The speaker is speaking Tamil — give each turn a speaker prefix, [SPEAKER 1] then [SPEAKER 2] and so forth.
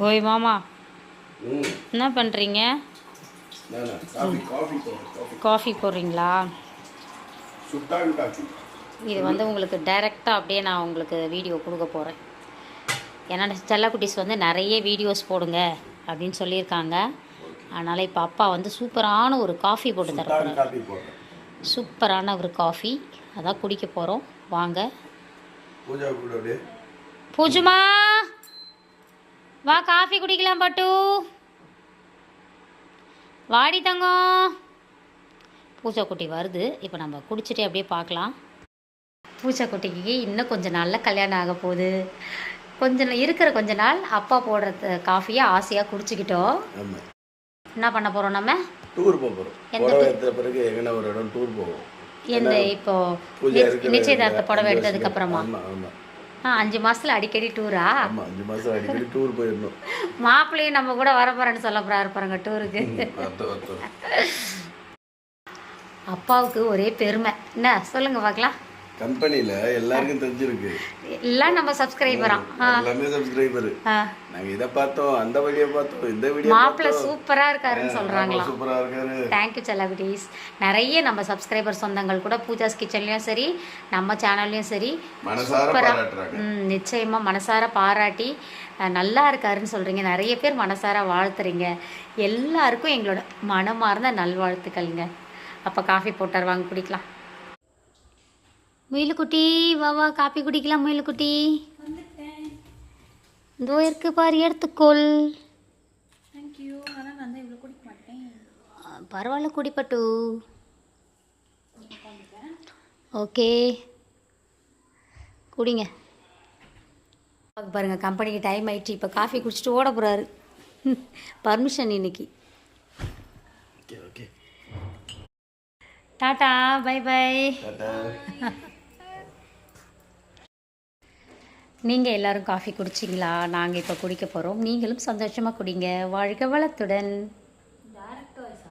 [SPEAKER 1] ஓய் மாமா,
[SPEAKER 2] ம்
[SPEAKER 1] என்ன பண்ணுறீங்க? காஃபி போடுறீங்களா?
[SPEAKER 2] சுட்டான் காஃபி.
[SPEAKER 1] இது வந்து உங்களுக்கு டைரெக்டாக அப்படியே நான் உங்களுக்கு வீடியோ கொடுக்க போகிறேன். ஏன்னா செல்லக்குட்டீஸ் வந்து நிறைய வீடியோஸ் போடுங்க அப்படின்னு சொல்லியிருக்காங்க. அதனால் இப்போ அப்பா வந்து சூப்பரான ஒரு காஃபி போட்டு தரப்போகிறார். சூப்பரான ஒரு காஃபி அதான் குடிக்க போகிறோம். வாங்க பூஜுமா, வா காஃபி குடிக்கலாம். பட்டு வாடி தங்கம். பூஜாக்குட்டி வருது. இப்போ நம்ம குடிச்சிட்டு அப்படியே பார்க்கலாம். பூஜாக்குட்டிக்கு இன்னும் கொஞ்சம் நாளில் கல்யாணம் ஆக போகுது. இருக்கிற கொஞ்ச நாள் அப்பா போடுற காஃபியை ஆசையாக குடிச்சிக்கிட்டோம். என்ன பண்ண போகிறோம்? நம்ம
[SPEAKER 2] டூர் போகிறோம். எந்த பிறகு எங்கன்னா ஒரு இடம் டூர் போவோம்.
[SPEAKER 1] எந்த இப்போ நிச்சயதார்த்த புடவை எடுத்ததுக்கப்புறமா 5 மாதத்தில் அடிக்கடி டூரா?
[SPEAKER 2] 5 மாதம் அடிக்கடி டூர் போயிடணும்.
[SPEAKER 1] மாப்பிள்ளையும் நம்ம கூட வர போகிறேன்னு சொல்ல போகிறாரு பாருங்க டூருக்கு. அப்பாவுக்கு ஒரே பெருமை. என்ன சொல்லுங்க பார்க்கலாம்.
[SPEAKER 2] கம்பெனியில் எல்லாருக்கும் தெரிஞ்சிருக்கு.
[SPEAKER 1] எல்லாம் நம்ம சப்ஸ்கிரைபரா?
[SPEAKER 2] எல்லாமே சப்ஸ்கிரைபர். நாங்கள் இதை பார்த்தோம், அந்த வீடியோ பார்த்தோம், இந்த வீடியோ.
[SPEAKER 1] மாப்பிள்ளை சூப்பராக இருக்காருன்னு சொல்கிறாங்களா?
[SPEAKER 2] சூப்பராக இருக்காரு.
[SPEAKER 1] தேங்க்யூ செல்லகுட்டீஸ். நிறைய நம்ம சப்ஸ்கிரைபர் சொந்தங்கள் கூட பூஜாஸ் கிச்சன்லேயும் சரி, நம்ம சேனல்லையும் சரி சூப்பராக நிச்சயமாக மனசார பாராட்டி நல்லா இருக்காருன்னு சொல்கிறீங்க. நிறைய பேர் மனசார வாழ்த்துறீங்க. எல்லாருக்கும் எங்களோட மனமார்ந்த நல்வாழ்த்துக்கள்ங்க. அப்போ காஃபி போட்டார், வாங்க குடிக்கலாம். முயலுக்குட்டி வா வா, காப்பி குடிக்கலாம். முயலுக்குட்டி இதோ இருக்கு பாரு, எடுத்துக்கொள்.
[SPEAKER 3] தேங்க்யூ. ஆனால் நான் தான் இவ்வளோ குடிக்க மாட்டேன்.
[SPEAKER 1] பரவாயில்ல குடிப்பட்டு. ஓகே குடிங்க. பாருங்கள், கம்பெனிக்கு டைம் ஆயிடுச்சு. இப்போ காஃபி குடிச்சிட்டு ஓட போகிறாரு. பர்மிஷன் இன்னைக்கு. Tata bye bye. நீங்கள் எல்லோரும் காஃபி குடிச்சிங்களா? நாங்கள் இப்போ குடிக்க போகிறோம். நீங்களும் சந்தோஷமாக குடிங்க. வாழ்க வளத்துடன்.